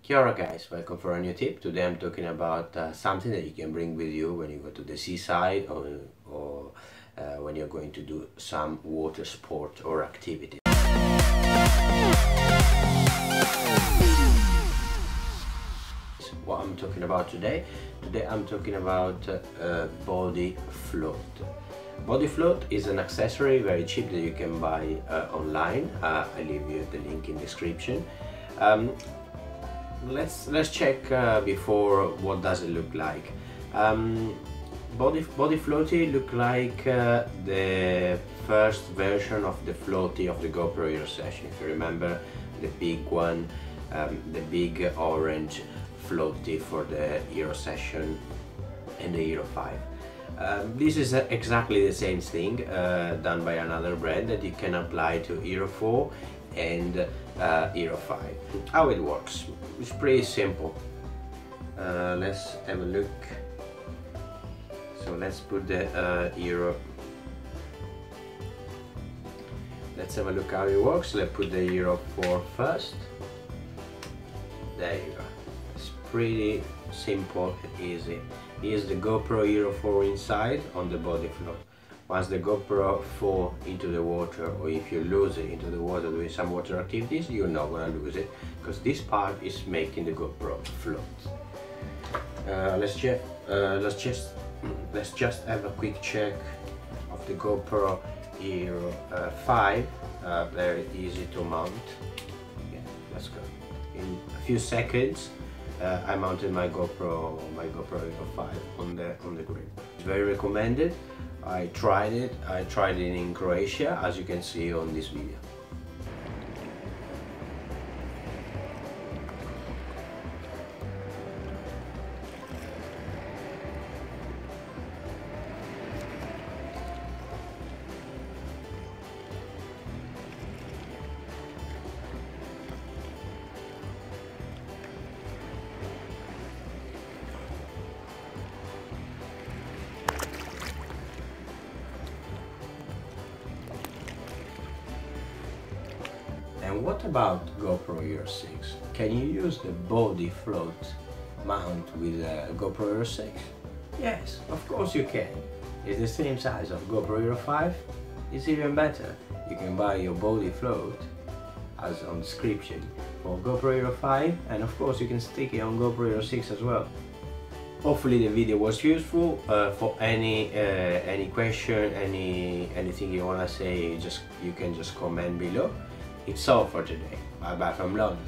Kia ora guys, welcome for a new tip. Today I'm talking about something that you can bring with you when you go to the seaside or when you're going to do some water sport or activity. What I'm talking about today I'm talking about Bodhi Float. Bodhi Float is an accessory, very cheap, that you can buy online. I leave you the link in description. Let's check before what does it look like. Bodhi Floaty look like the first version of the floaty of the GoPro Hero Session. If you remember, the big one, the big orange floaty for the Hero Session and the Hero 5. This is exactly the same thing done by another brand that you can apply to Hero 4 and Hero 5. How it works, it's pretty simple. Let's have a look. So let's put the Hero. Let's have a look how it works. Let's put the Hero 4 first. There you go. It's pretty simple and easy. Here's the GoPro Hero 4 inside on the Bodhi Float. Once the GoPro fall into the water, or if you lose it into the water doing some water activities, you're not gonna lose it, because this part is making the GoPro float. Let's just have a quick check of the GoPro Hero 5. Very easy to mount. Yeah, let's go. In a few seconds, I mounted my GoPro Hero 5 on the grip. It's very recommended. I tried it in Croatia, as you can see on this video. And what about GoPro Hero 6? Can you use the Bodhi Float mount with a GoPro Hero 6? Yes, of course you can. It's the same size of GoPro Hero 5. It's even better. You can buy your Bodhi Float, as on description, for GoPro Hero 5, and of course you can stick it on GoPro Hero 6 as well. Hopefully the video was useful. For any question, anything you wanna say, you can just comment below. It's all for today. Bye bye from London.